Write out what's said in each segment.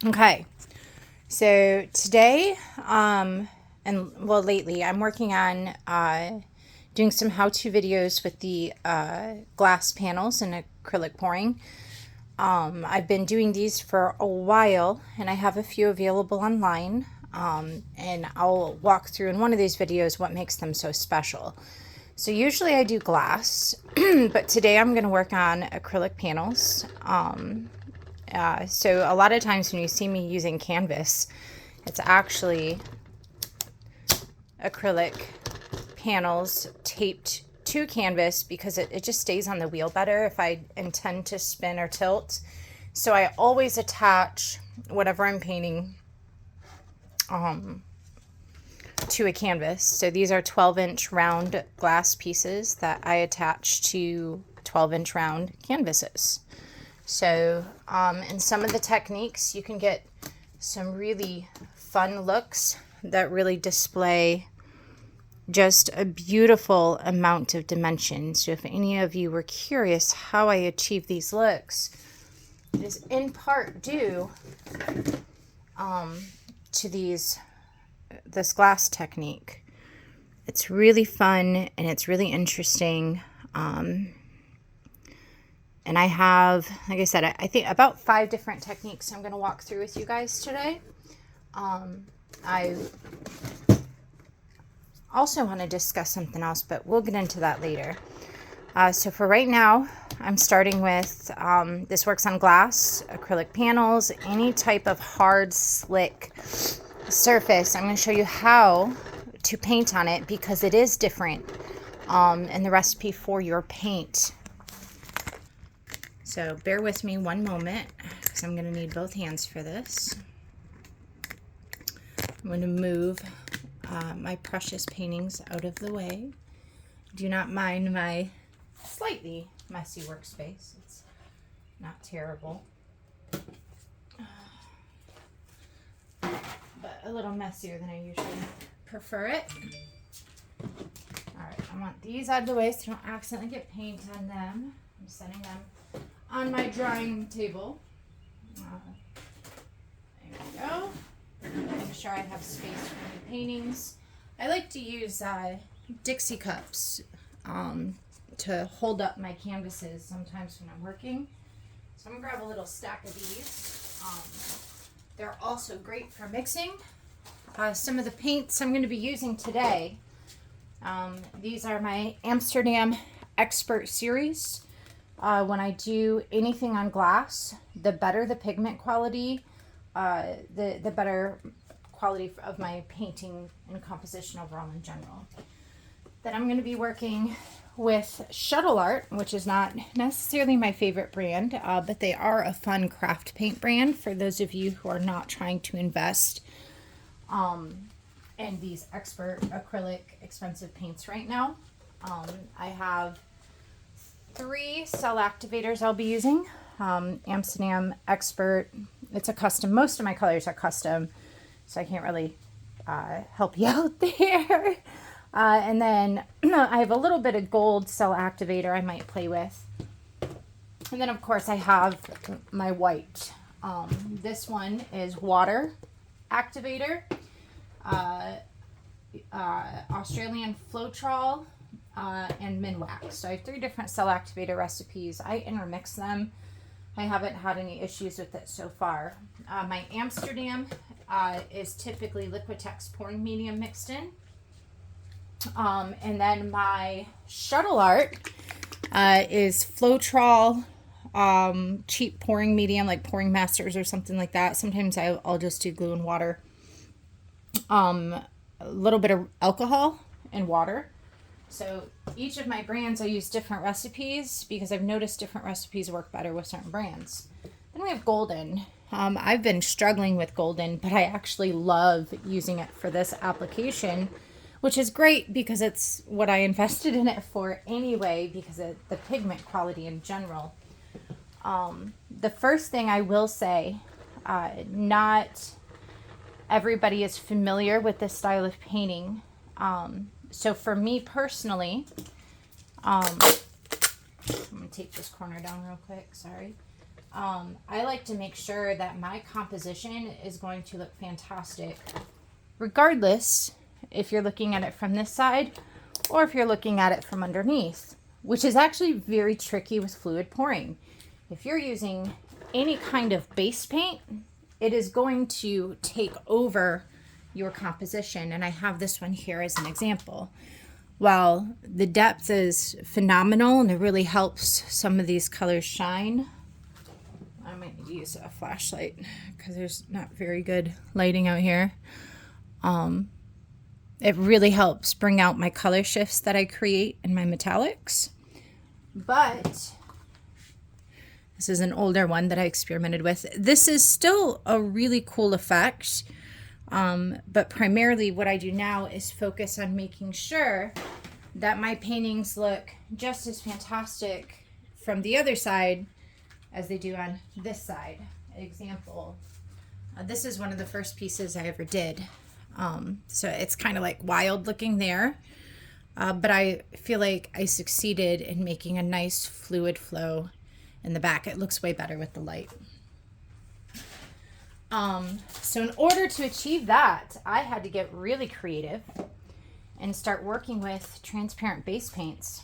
Okay, so today, and well, lately, I'm working on doing some how-to videos with the glass panels and acrylic pouring. I've been doing these for a while, and I have a few available online, and I'll walk through in one of these videos what makes them so special. So usually I do glass, but today I'm going to work on acrylic panels. So a lot of times when you see me using canvas, it's actually acrylic panels taped to canvas because it just stays on the wheel better if I intend to spin or tilt. So I always attach whatever I'm painting to a canvas. So these are 12-inch round glass pieces that I attach to 12-inch round canvases. So in some of the techniques, you can get some really fun looks that really display just a beautiful amount of dimension. So if any of you were curious how I achieve these looks, it is in part due to this glass technique. It's really fun and it's really interesting. And I have, like I said, I think about 5 different techniques I'm going to walk through with you guys today. I also want to discuss something else, but we'll get into that later. So for right now, I'm starting with, this works on glass, acrylic panels, any type of hard, slick surface. I'm going to show you how to paint on it because it is different in the recipe for your paint. So bear with me one moment because I'm going to need both hands for this. I'm going to move my precious paintings out of the way. Do not mind my slightly messy workspace. It's not terrible, but a little messier than I usually prefer it. All right, I want these out of the way so I don't accidentally get paint on them. I'm setting them on my drying table. There we go. Make sure I have space for my paintings. I like to use Dixie cups to hold up my canvases sometimes when I'm working. So I'm going to grab a little stack of these. They're also great for mixing. Some of the paints I'm going to be using today, these are my Amsterdam Expert Series. When I do anything on glass, the better the pigment quality, the better quality of my painting and composition overall in general. Then I'm going to be working with Shuttle Art, which is not necessarily my favorite brand, but they are a fun craft paint brand for those of you who are not trying to invest in these expert acrylic expensive paints right now. I have 3 cell activators I'll be using. Amsterdam Expert. It's a custom. Most of my colors are custom, so I can't really help you out there. And then I have a little bit of gold cell activator I might play with. And then, of course, I have my white. This one is water activator, Australian Floetrol, and Minwax. So I have 3 different cell activator recipes. I intermix them. I haven't had any issues with it so far. My Amsterdam is typically Liquitex pouring medium mixed in. And then my Shuttle Art is Floetrol cheap pouring medium, like Pouring Masters or something like that. Sometimes I'll just do glue and water. A little bit of alcohol and water. So each of my brands, I use different recipes because I've noticed different recipes work better with certain brands. Then we have Golden. I've been struggling with Golden, but I actually love using it for this application, which is great because it's what I invested in it for anyway because of the pigment quality in general. The first thing I will say, not everybody is familiar with this style of painting. So for me personally, I'm going to take this corner down real quick, sorry. I like to make sure that my composition is going to look fantastic, regardless if you're looking at it from this side or if you're looking at it from underneath, which is actually very tricky with fluid pouring. If you're using any kind of base paint, it is going to take over your composition. And I have this one here as an example. While the depth is phenomenal and it really helps some of these colors shine, I might need to use a flashlight because there's not very good lighting out here. It really helps bring out my color shifts that I create in my metallics. But this is an older one that I experimented with. This is still a really cool effect. But primarily what I do now is focus on making sure that my paintings look just as fantastic from the other side as they do on this side. Example, this is one of the first pieces I ever did. So it's kind of like wild looking there. But I feel like I succeeded in making a nice fluid flow in the back. It looks way better with the light. So in order to achieve that, I had to get really creative and start working with transparent base paints.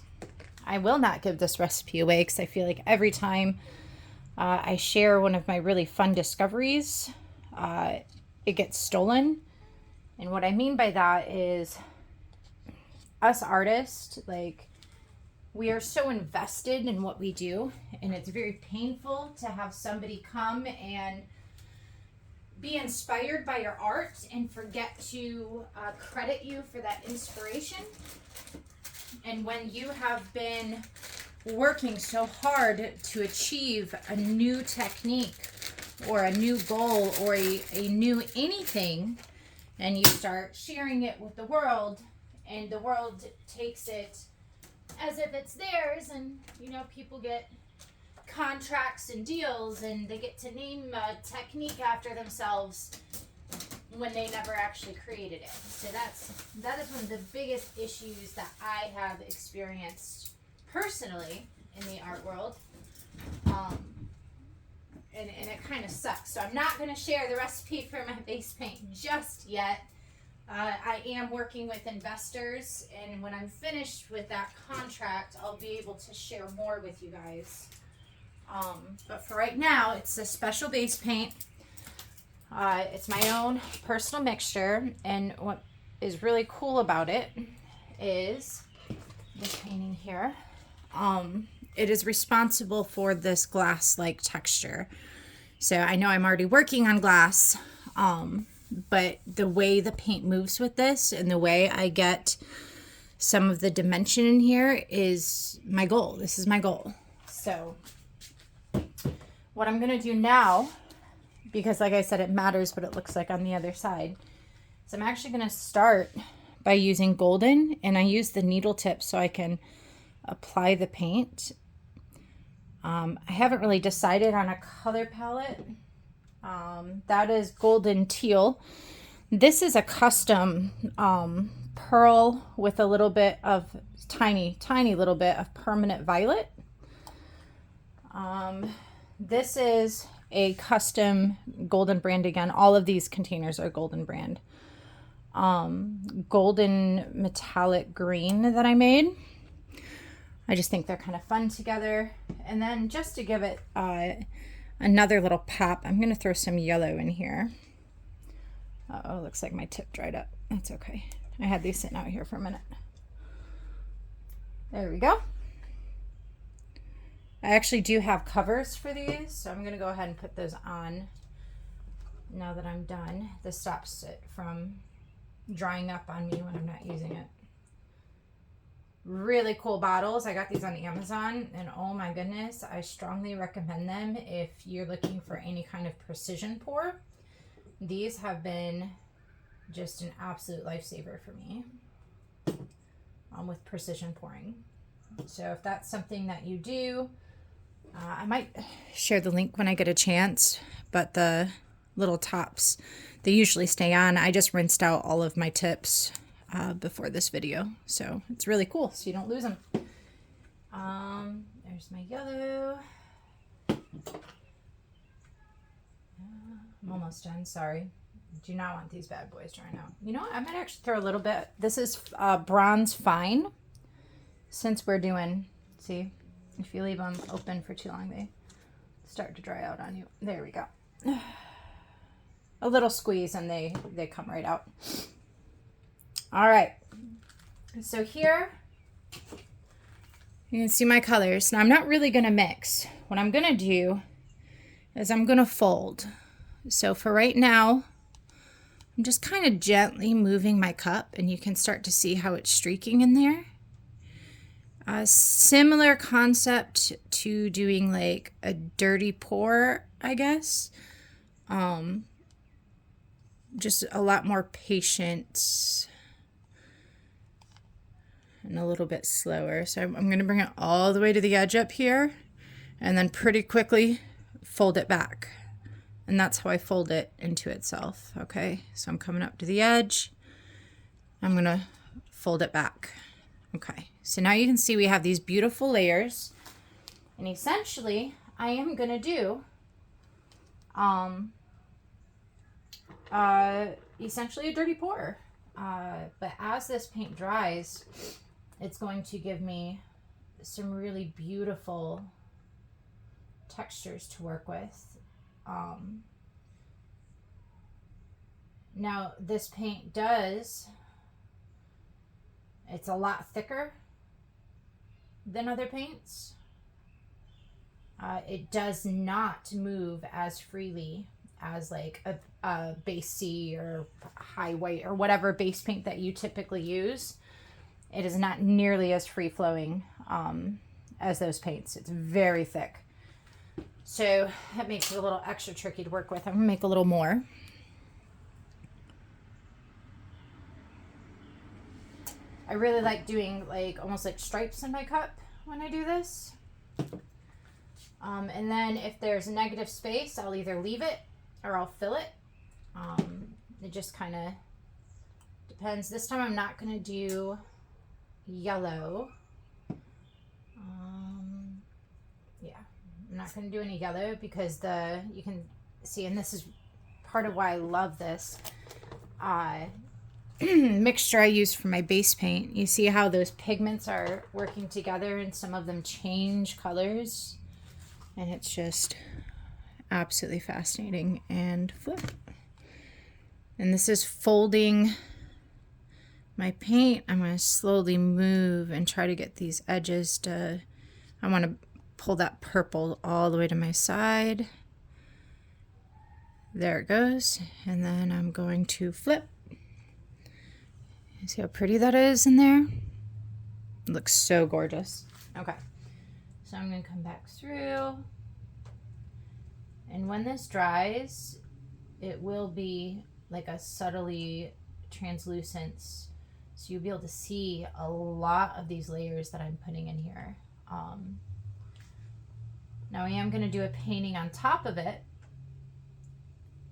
I will not give this recipe away because I feel like every time I share one of my really fun discoveries, it gets stolen. And what I mean by that is us artists, like, we are so invested in what we do, and it's very painful to have somebody come and be inspired by your art and forget to credit you for that inspiration. And when you have been working so hard to achieve a new technique or a new goal or a new anything, and you start sharing it with the world, and the world takes it as if it's theirs, and you know, people get contracts and deals and they get to name a technique after themselves when they never actually created it. So that is one of the biggest issues that I have experienced personally in the art world. And it kind of sucks. So I'm not going to share the recipe for my base paint just yet. I am working with investors, and when I'm finished with that contract, I'll be able to share more with you guys. But for right now, it's a special base paint. It's my own personal mixture, and what is really cool about it is this painting here. It is responsible for this glass-like texture. So I know I'm already working on glass, but the way the paint moves with this and the way I get some of the dimension in here is my goal. This is my goal. So what I'm going to do now, because like I said, it matters what it looks like on the other side, is I'm actually going to start by using golden, and I use the needle tip so I can apply the paint. I haven't really decided on a color palette. That is golden teal. This is a custom pearl with a little bit of tiny little bit of permanent violet. This is a custom golden brand. Again, all of these containers are golden brand. Golden metallic green that I made. I just think they're kind of fun together. And then just to give it another little pop, I'm going to throw some yellow in here. Uh-oh, looks like my tip dried up. That's okay. I had these sitting out here for a minute. There we go. I actually do have covers for these, so I'm going to go ahead and put those on now that I'm done. This stops it from drying up on me when I'm not using it. Really cool bottles. I got these on Amazon, and oh my goodness, I strongly recommend them if you're looking for any kind of precision pour. These have been just an absolute lifesaver for me with precision pouring. So if that's something that you do, I might share the link when I get a chance, but the little tops, they usually stay on. I just rinsed out all of my tips before this video, so it's really cool, so you don't lose them. There's my yellow. I'm almost done, sorry. Do not want these bad boys drying out. You know what, I might actually throw a little bit. This is bronze fine. Since we're doing, see, if you leave them open for too long, they start to dry out on you. There we go. A little squeeze and they come right out. All right. So here, you can see my colors. Now I'm not really going to mix. What I'm going to do is I'm going to fold. So for right now, I'm just kind of gently moving my cup and you can start to see how it's streaking in there. A similar concept to doing like a dirty pour, I guess. Just a lot more patience and a little bit slower. So I'm going to bring it all the way to the edge up here and then pretty quickly fold it back. And that's how I fold it into itself. Okay, so I'm coming up to the edge. I'm going to fold it back. Okay, so now you can see we have these beautiful layers. And essentially, I am going to do essentially a dirty pour. But as this paint dries, it's going to give me some really beautiful textures to work with. Now this paint it's a lot thicker than other paints. It does not move as freely as like a base C or high white or whatever base paint that you typically use. It is not nearly as free flowing as those paints. It's very thick. So that makes it a little extra tricky to work with. I'm gonna make a little more. I really like doing like almost like stripes in my cup when I do this. And then if there's negative space, I'll either leave it or I'll fill it. It just kind of depends. This time I'm not going to do yellow. Yeah, I'm not going to do any yellow because you can see, and this is part of why I love this mixture I use for my base paint. You see how those pigments are working together and some of them change colors, and it's just absolutely fascinating. And flip. And this is folding my paint. I'm going to slowly move and try to get these edges to, I want to pull that purple all the way to my side. There it goes. And then I'm going to flip. See how pretty that is in there? It looks so gorgeous. Okay. So I'm going to come back through. And when this dries, it will be like a subtly translucent. So you'll be able to see a lot of these layers that I'm putting in here. Now I am going to do a painting on top of it.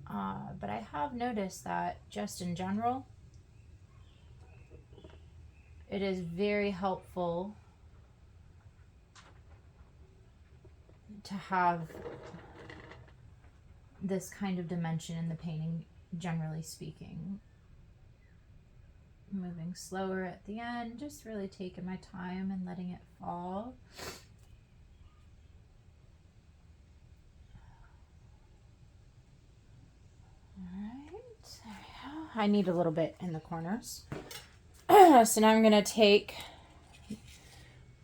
But I have noticed that just in general, it is very helpful to have this kind of dimension in the painting, generally speaking. Moving slower at the end, just really taking my time and letting it fall. Alright, there we go. I need a little bit in the corners. So now I'm going to take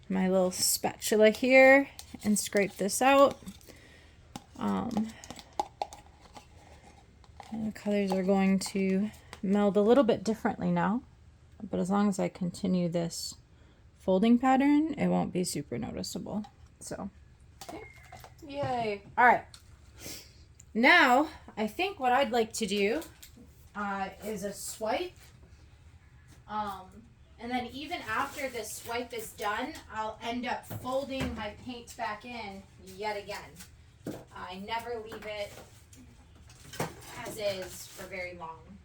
my little spatula here and scrape this out. And the colors are going to meld a little bit differently now, but as long as I continue this folding pattern, it won't be super noticeable. So, okay. Yay. All right. Now, I think what I'd like to do is a swipe. And then even after this swipe is done, I'll end up folding my paint back in yet again. I never leave it as is for very long.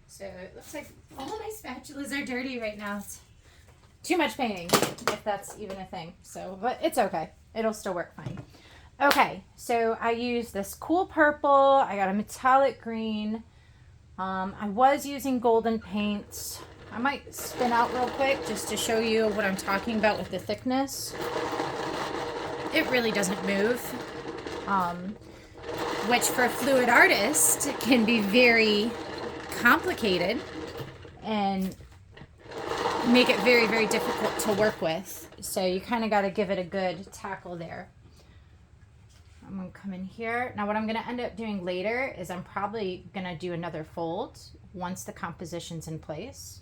So it looks like all my spatulas are dirty right now. It's too much painting, if that's even a thing. So, but it's okay. It'll still work fine. Okay, so I used this cool purple. I got a metallic green. I was using golden paints. I might spin out real quick just to show you what I'm talking about with the thickness. It really doesn't move, which for a fluid artist can be very complicated and make it very, very difficult to work with. So you kind of got to give it a good tackle there. I'm going to come in here. Now what I'm going to end up doing later is I'm probably going to do another fold once the composition's in place.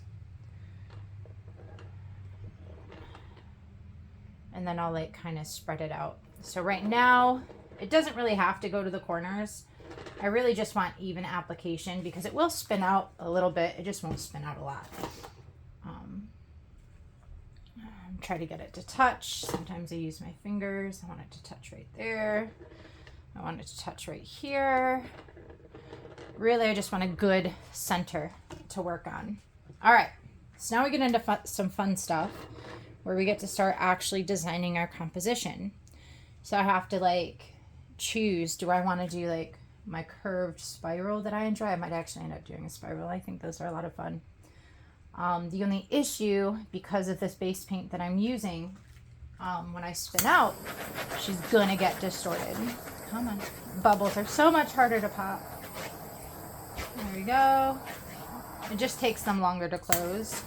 And then I'll like kind of spread it out. So right now, it doesn't really have to go to the corners. I really just want even application because it will spin out a little bit. It just won't spin out a lot. Try to get it to touch. Sometimes I use my fingers. I want it to touch right there. I want it to touch right here. Really, I just want a good center to work on. All right, so now we get into some fun stuff where we get to start actually designing our composition. So I have to like choose, do I want to do like my curved spiral that I enjoy? I might actually end up doing a spiral. I think those are a lot of fun. The only issue, because of this base paint that I'm using, when I spin out, she's gonna get distorted. Come on. Bubbles are so much harder to pop. There we go. It just takes them longer to close.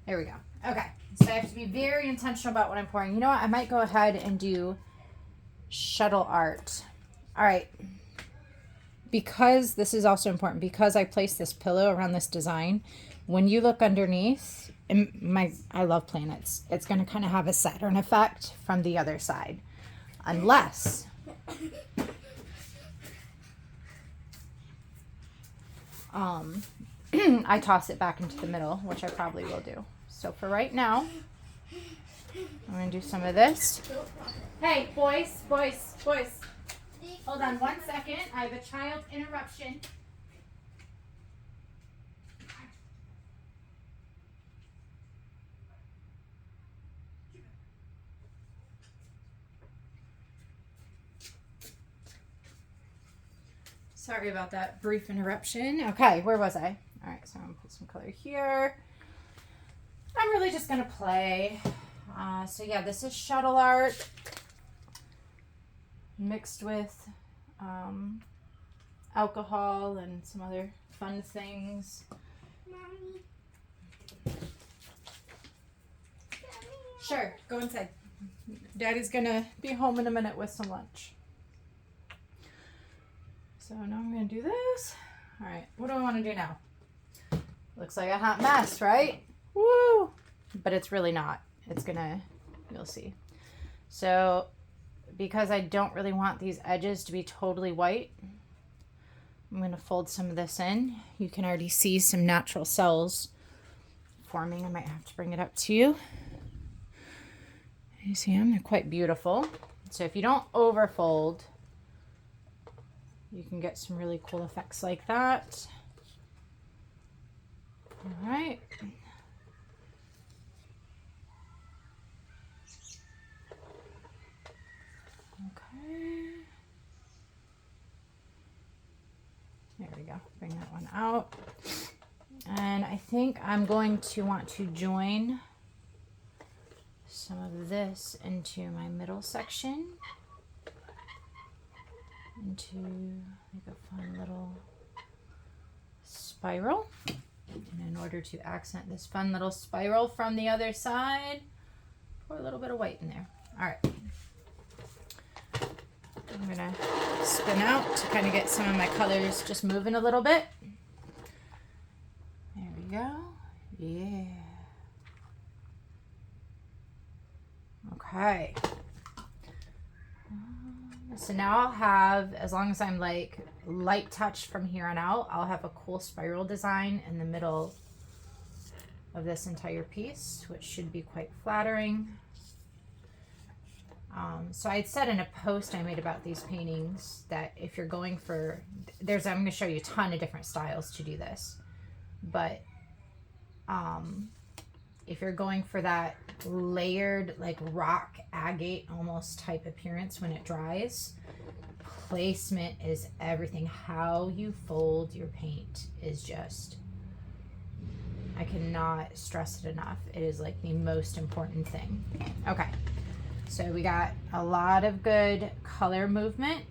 There we go. Okay, so I have to be very intentional about what I'm pouring. You know what? I might go ahead and do shuttle art. All right. Because this is also important, because I placed this pillow around this design, when you look underneath, I love planets. It's going to kind of have a Saturn effect from the other side. Unless I toss it back into the middle, which I probably will do. So for right now, I'm going to do some of this. Hey, boys. Hold on 1 second. I have a child interruption. Sorry about that brief interruption. Okay, where was I? All right, so I'm going to put some color here. I'm really just going to play. So yeah, this is shuttle art mixed with alcohol and some other fun things. Mommy. Sure, go inside. Daddy's going to be home in a minute with some lunch. So now I'm going to do this. All right, what do I want to do now? Looks like a hot mess, right? Woo! But it's really not. It's going to, you'll see. So because I don't really want these edges to be totally white, I'm going to fold some of this in. You can already see some natural cells forming. I might have to bring it up to you. You see them? They're quite beautiful. So if you don't overfold, you can get some really cool effects like that. All right. Okay. There we go. Bring that one out. And I think I'm going to want to join some of this into my middle section. Into like a fun little spiral. And in order to accent this fun little spiral from the other side, pour a little bit of white in there. All right. I'm going to spin out to kind of get some of my colors just moving a little bit. There we go. Yeah. Okay. So now I'll have, as long as I'm like light touch from here on out, I'll have a cool spiral design in the middle of this entire piece, which should be quite flattering. So I had said in a post I made about these paintings that if you're going for, I'm going to show you a ton of different styles to do this, but if you're going for that layered, like rock agate almost type appearance when it dries, placement is everything. How you fold your paint is just, I cannot stress it enough. It is like the most important thing. Okay, so we got a lot of good color movement.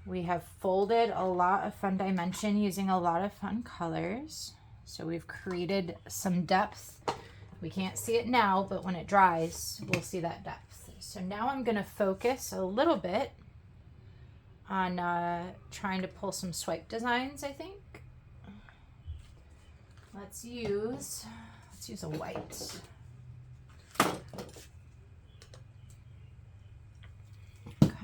We have folded a lot of fun dimension using a lot of fun colors. So we've created some depth. We can't see it now, but when it dries, we'll see that depth. So now I'm gonna focus a little bit on trying to pull some swipe designs, I think. Let's use a white. Okay.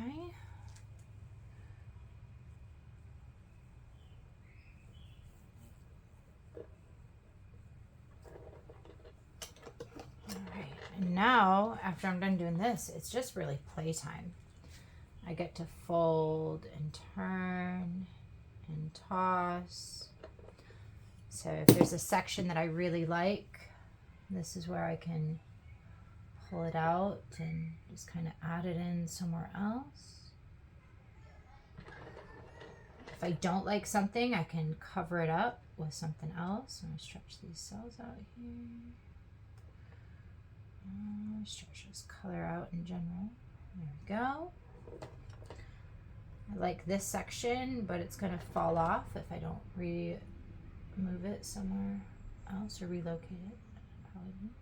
All right, and now after I'm done doing this, it's just really playtime. I get to fold and turn and toss. So if there's a section that I really like, this is where I can pull it out and just kind of add it in somewhere else. If I don't like something, I can cover it up with something else. I'm going to stretch these cells out here. Stretch this color out in general. There we go. I like this section, but it's going to fall off if I don't move it somewhere else or relocate it. Apologies.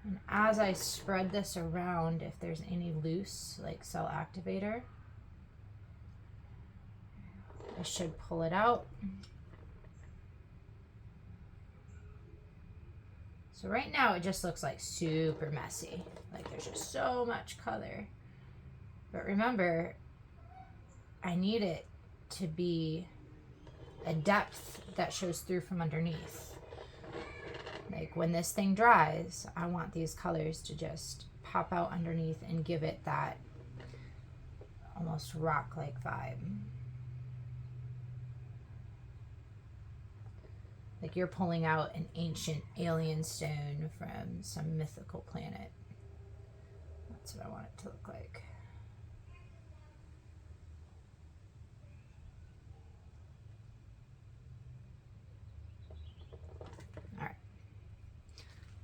And as I spread this around, if there's any loose like cell activator, I should pull it out. So right now it just looks like super messy. Like there's just so much color. But remember, I need it to be a depth that shows through from underneath. Like when this thing dries, I want these colors to just pop out underneath and give it that almost rock-like vibe. Like you're pulling out an ancient alien stone from some mythical planet. That's what I want it to look like.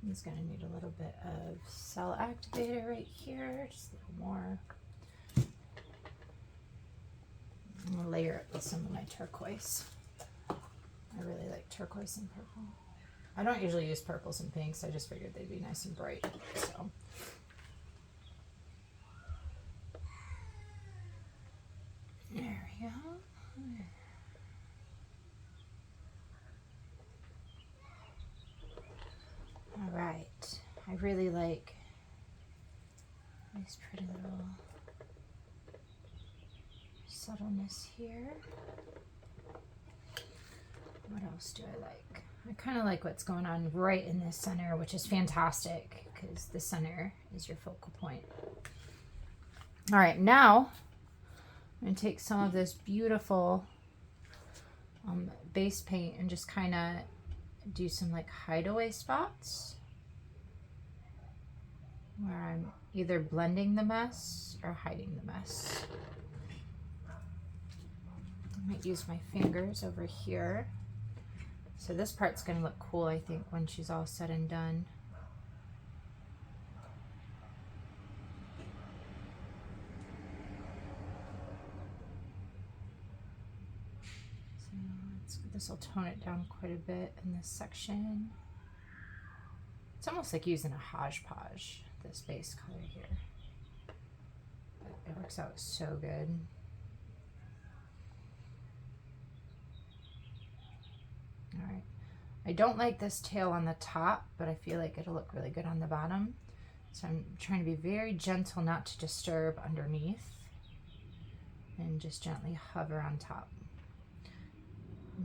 I'm just going to need a little bit of cell activator right here, just a little more. I'm going to layer it with some of my turquoise. I really like turquoise and purple. I don't usually use purples and pinks, I just figured they'd be nice and bright. So. There we go. All right, I really like this pretty little subtleness here. What else do I like? I kind of like what's going on right in the center, which is fantastic because the center is your focal point. All right, now I'm going to take some of this beautiful base paint and just kind of do some like hideaway spots where I'm either blending the mess or hiding the mess. I might use my fingers over here. So this part's going to look cool, I think, when she's all said and done. So this will tone it down quite a bit in this section. It's almost like using a hodgepodge, this base color here. But it works out so good. All right. I don't like this tail on the top, but I feel like it'll look really good on the bottom. So I'm trying to be very gentle not to disturb underneath and just gently hover on top.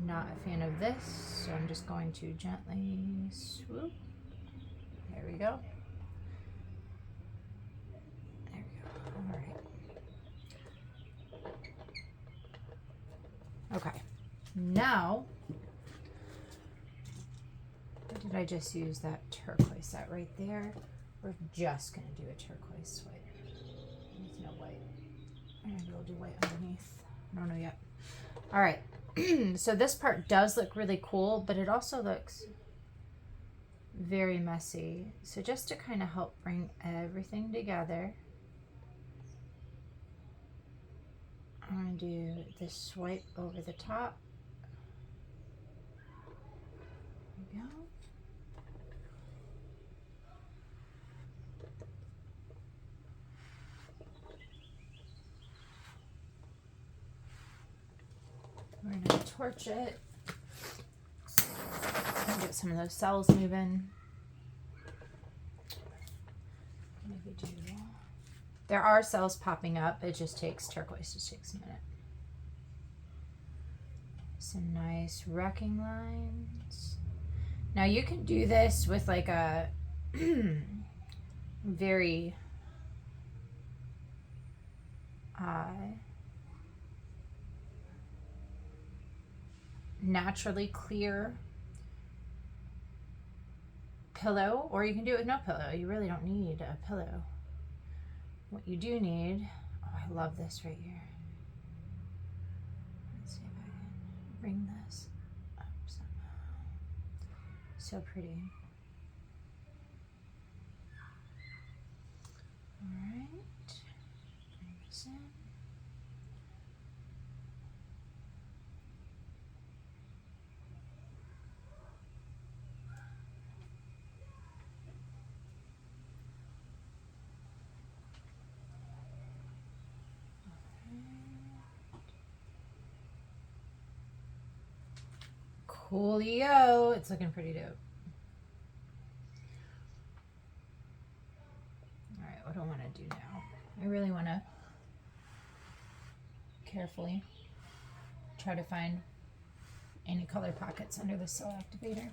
Not a fan of this, so I'm just going to gently swoop. There we go. There we go. All right. Okay. Now Did I just use that turquoise that right there? We're just gonna do a turquoise white. There's no white. Maybe we'll do white underneath. I don't know yet. All right. So this part does look really cool, but it also looks very messy. So just to kind of help bring everything together, I'm going to do this swipe over the top. There we go. We're going to torch it and get some of those cells moving. Maybe do. There are cells popping up. It just takes turquoise. Just takes a minute. Some nice wrecking lines. Now you can do this with like a very naturally clear pillow, or you can do it with no pillow. You really don't need a pillow. What you do need, oh, I love this right here. Let's see if I can bring this up somehow. So pretty. All right, bring this in. Coolio. It's looking pretty dope. All right, what do I want to do now? I really want to carefully try to find any color pockets under the cell activator.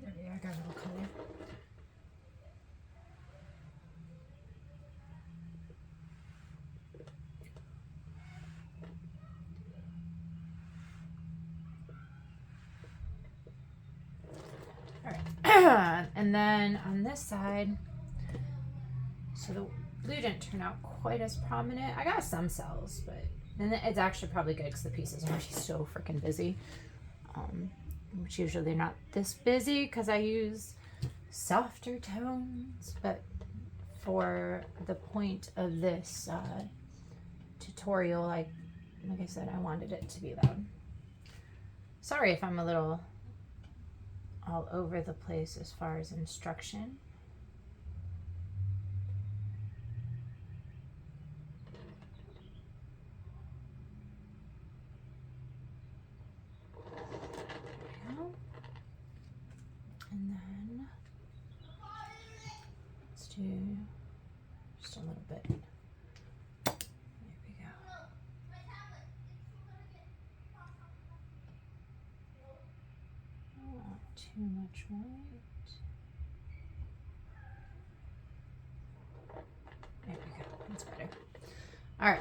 There we go, I got a little color. And then on this side, so the blue didn't turn out quite as prominent. I got some cells, but then it's actually probably good because the pieces are already so freaking busy. Which usually they're not this busy because I use softer tones, but for the point of this tutorial, like I said, I wanted it to be loud. Sorry if I'm a little all over the place as far as instruction. There we go. And then let's do just a little bit. There we go. Not too much white. There we go. That's better. All right.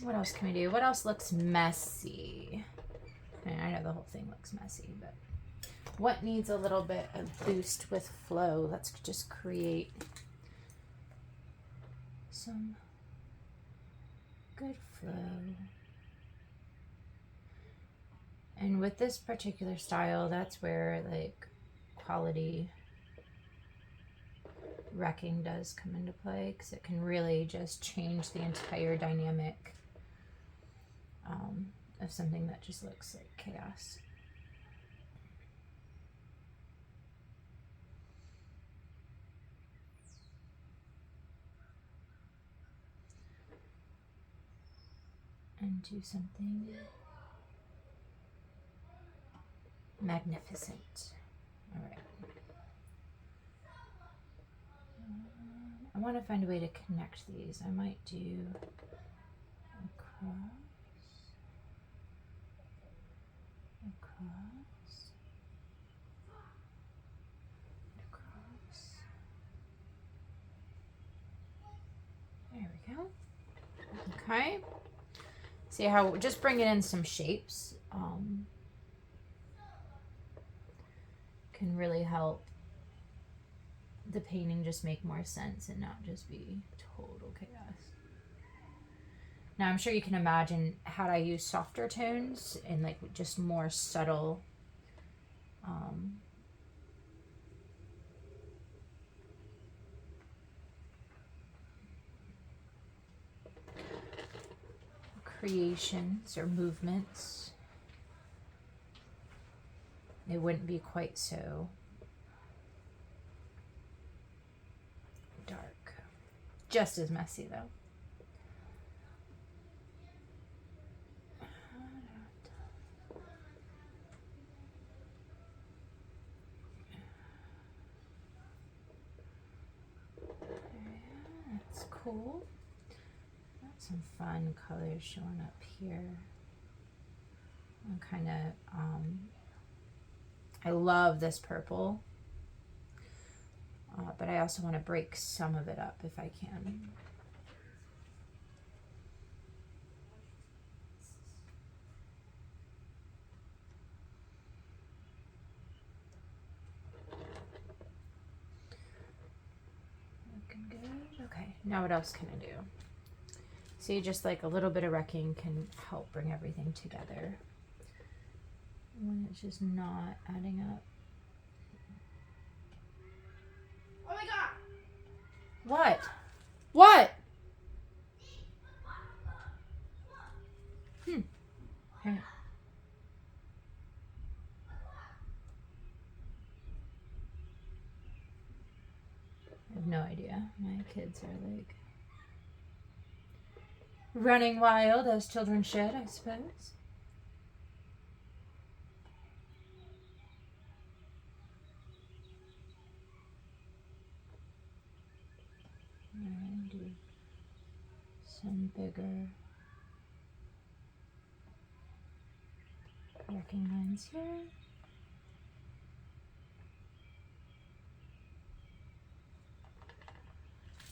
What else can we do? What else looks messy? I know the whole thing looks messy, but what needs a little bit of boost with flow? Let's just create some good flow. And with this particular style, that's where like quality wrecking does come into play, because it can really just change the entire dynamic of something that just looks like chaos. And do something magnificent. All right. I want to find a way to connect these. I might do across, across, across. There we go. Okay. See how just bringing in some shapes can really help the painting just make more sense and not just be total chaos. Now I'm sure you can imagine had I used softer tones and like just more subtle creations or movements, it wouldn't be quite so dark. Just as messy though. That's cool. Got some fun colors showing up here. I'm kind of, I love this purple, but I also want to break some of it up if I can. Looking good. Okay, now what else can I do? See, just like a little bit of wrecking can help bring everything together when it's just not adding up. Oh my god! What? What? Here. I have no idea. My kids are like running wild as children should, I suppose. And do some bigger working lines here.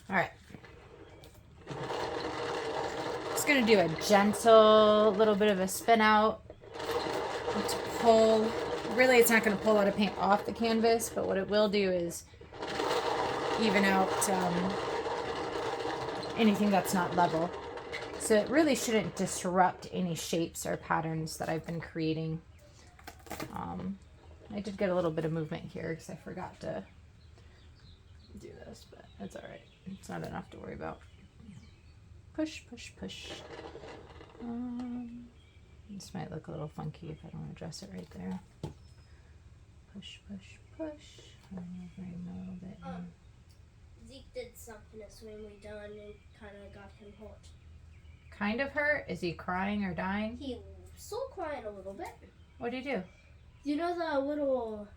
All right. Just gonna do a gentle little bit of a spin out to pull. Really, it's not gonna pull a lot of paint off the canvas, but what it will do is even out anything that's not level. So it really shouldn't disrupt any shapes or patterns that I've been creating. I did get a little bit of movement here because I forgot to do this, but that's all right. It's not enough to worry about. Push, push, push. This might look a little funky if I don't address it right there. Push, push, push. I'll bring a little bit in. Zeke did something this when we done and kind of got him hurt. Kind of hurt? Is he crying or dying? He still crying a little bit. What did he do? You know the little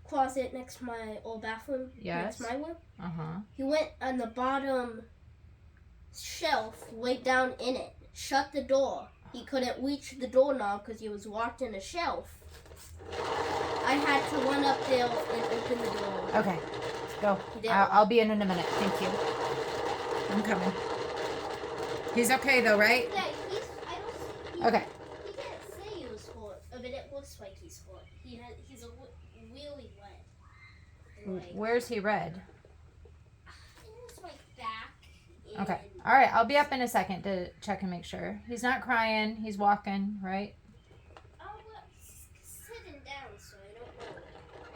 closet next to my old bathroom? Yes. Next to my room? Uh-huh. He went on the bottom shelf, laid down in it, shut the door. He couldn't reach the doorknob because he was locked in a shelf. I had to run up there and open the door. Okay, go. I'll be in a minute. Thank you. I'm coming. He's okay though, right? Yeah, Okay. He can't say he was hurt, but it looks like he's hurt. He's really red. Like, Where's he red? it looks like back. Okay. All right. I'll be up in a second to check and make sure. He's not crying. He's walking, right? Sitting down, so I don't know.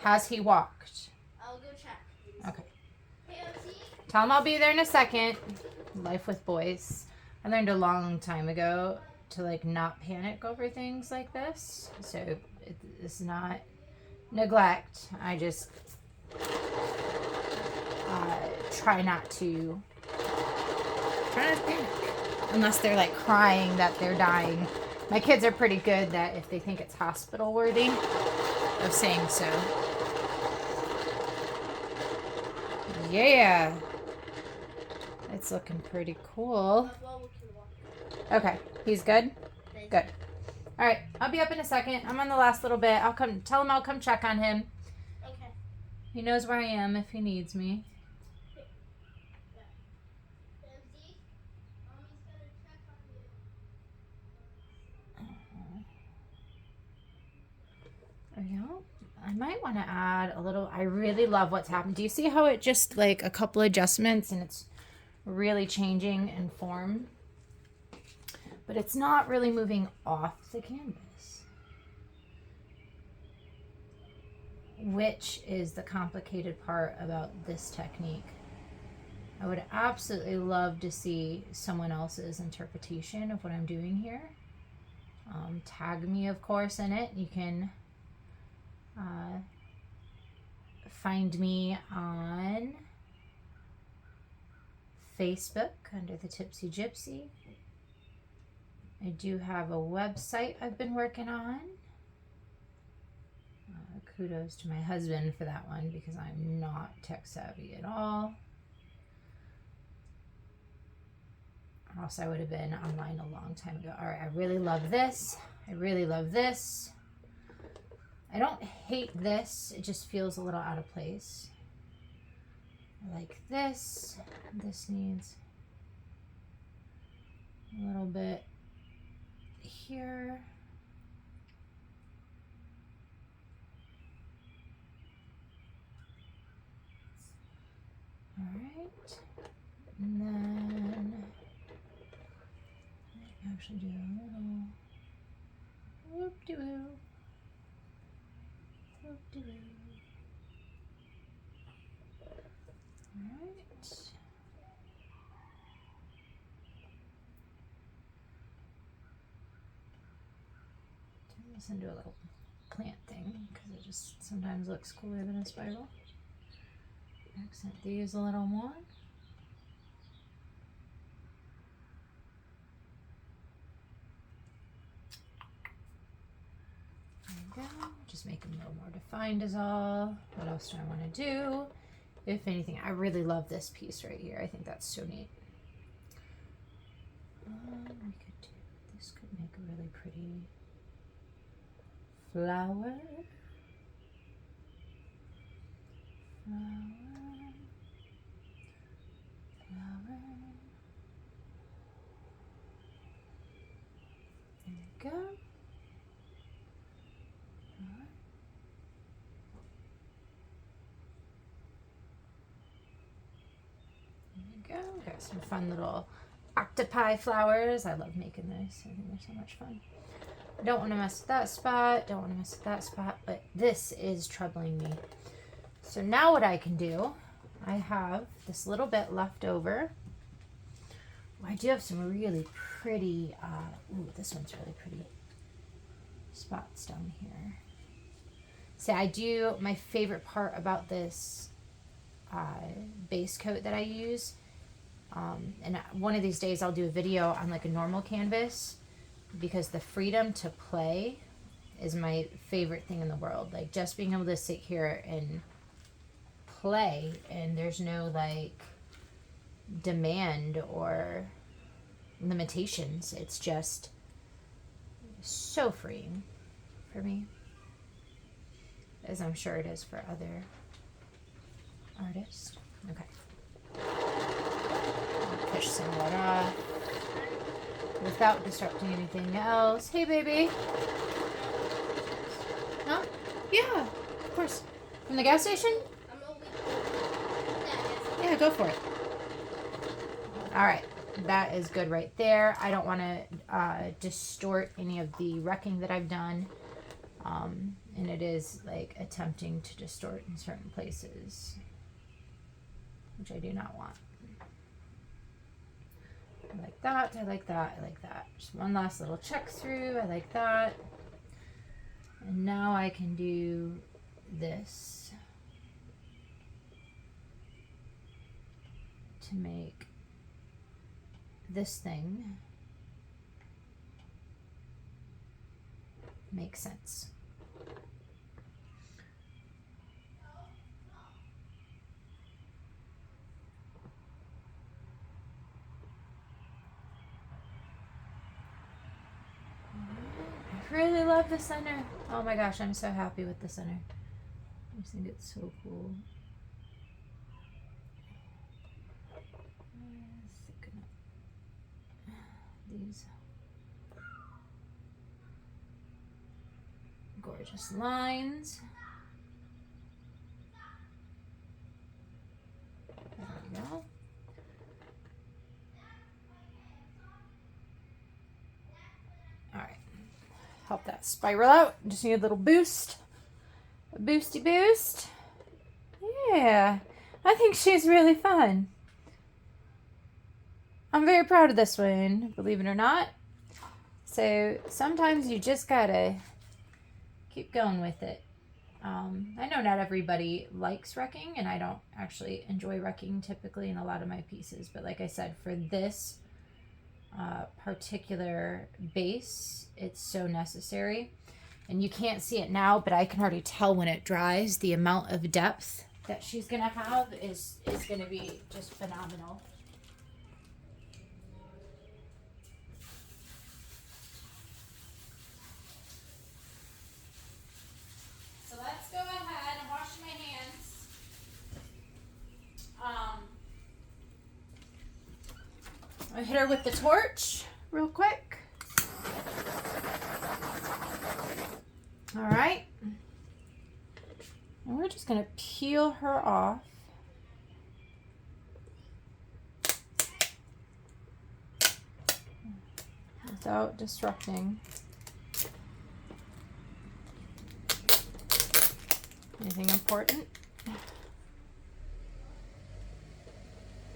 Has he walked? I'll go check. Okay. Hey, OT? Tell him I'll be there in a second. Life with boys. I learned a long time ago to like not panic over things like this. So it's not neglect. I just try not to panic unless they're like crying that they're dying. My kids are pretty good that if they think it's hospital worthy of saying so. Yeah. It's looking pretty cool. Okay, he's good? Good. All right, I'll be up in a second. I'm on the last little bit. Tell him I'll come check on him. Okay. He knows where I am if he needs me. There we go. I might want to add a little, I really love what's happened. Do you see how it just like a couple adjustments and it's really changing in form? But it's not really moving off the canvas, which is the complicated part about this technique. I would absolutely love to see someone else's interpretation of what I'm doing here. Tag me, of course, in it. You can find me on Facebook under the Tipsy Gypsy. I do have a website I've been working on. Kudos to my husband for that one because I'm not tech savvy at all. Or else I would have been online a long time ago. All right, I really love this. I really love this. I don't hate this. It just feels a little out of place. I like this. This needs a little bit here. All right. And then I actually do a little whoop-de-woo. Whoop-de-woo. All right. Turn this into a little plant thing because it just sometimes looks cooler than a spiral. Accent these a little more. There we go. Just make them a little more defined is all. What else do I want to do? If anything, I really love this piece right here. I think that's so neat. We could do, this could make a really pretty flower. Flower. There we go. Got some fun little octopi flowers. I love making those. I think they're so much fun. Don't want to mess with that spot. Don't want to mess with that spot. But this is troubling me. So now what I can do, I have this little bit left over. I do have some really pretty, ooh, this one's really pretty spots down here. See, I do, my favorite part about this base coat that I use, and one of these days I'll do a video on like a normal canvas because the freedom to play is my favorite thing in the world. Like just being able to sit here and play and there's no like demand or limitations. It's just so freeing for me, as I'm sure it is for other artists. Okay. Push some of that off without disrupting anything else. Hey, baby. Huh? Yeah, of course. From the gas station? Yeah, go for it. All right. That is good right there. I don't want to distort any of the wrecking that I've done. And it is like attempting to distort in certain places, which I do not want. I like that, I like that, I like that. Just one last little check through, I like that. And now I can do this to make this thing make sense. I really love the center. Oh my gosh, I'm so happy with the center. I just think it's so cool. These. gorgeous lines. There we go. All right, help that spiral out. Just need a little boost. A boosty boost. Yeah, I think she's really fun. I'm very proud of this one, believe it or not. So sometimes you just gotta keep going with it. I know not everybody likes wrecking, and I don't actually enjoy wrecking typically in a lot of my pieces, but like I said, for this particular base, it's so necessary. And you can't see it now, but I can already tell when it dries, the amount of depth that she's gonna have is gonna be just phenomenal. So let's go ahead and wash my hands. I'll hit her with the torch real quick. All right. And we're just going to peel her off. Without disrupting anything important.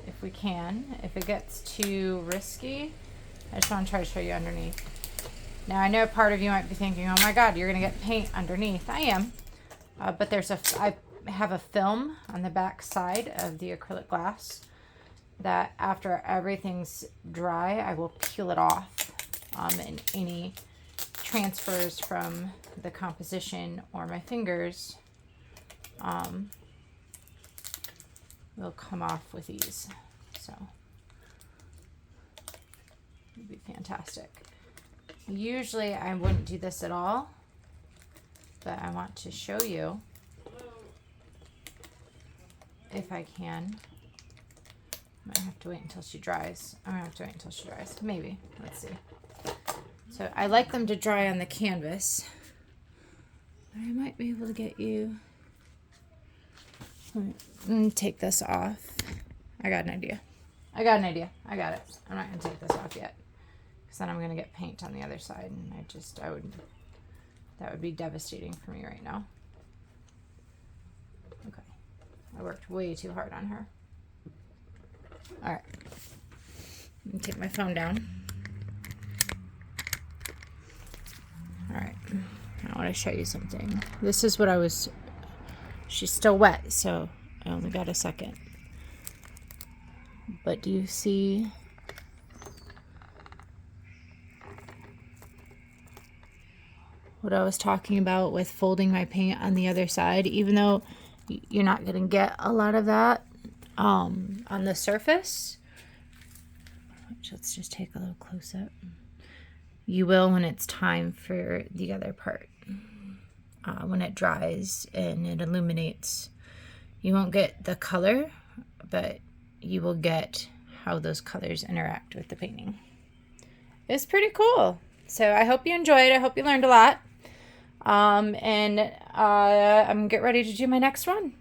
If we can. If it gets too risky, I just want to try to show you underneath. Now I know part of you might be thinking, oh my God, you're going to get paint underneath. I am. But I have a film on the back side of the acrylic glass that after everything's dry, I will peel it off. And any transfers from the composition or my fingers will come off with ease. So it'd be fantastic. Usually I wouldn't do this at all, but I want to show you if I can. I might have to wait until she dries. I'm gonna have to wait until she dries. Maybe. Let's see. So I like them to dry on the canvas. But I might be able to get you. Take this off. I got an idea. I got it. I'm not gonna take this off yet, because then I'm gonna get paint on the other side, and that would be devastating for me right now. Okay, I worked way too hard on her. All right, let me take my phone down. All right, I want to show you something. This is what she's still wet, so I only got a second. But do you see what I was talking about with folding my paint on the other side? Even though you're not going to get a lot of that on the surface, which let's just take a little close up. You will when it's time for the other part. When it dries and it illuminates, you won't get the color, but you will get how those colors interact with the painting. It's pretty cool. So I hope you enjoyed. I hope you learned a lot. I'm getting ready to do my next one.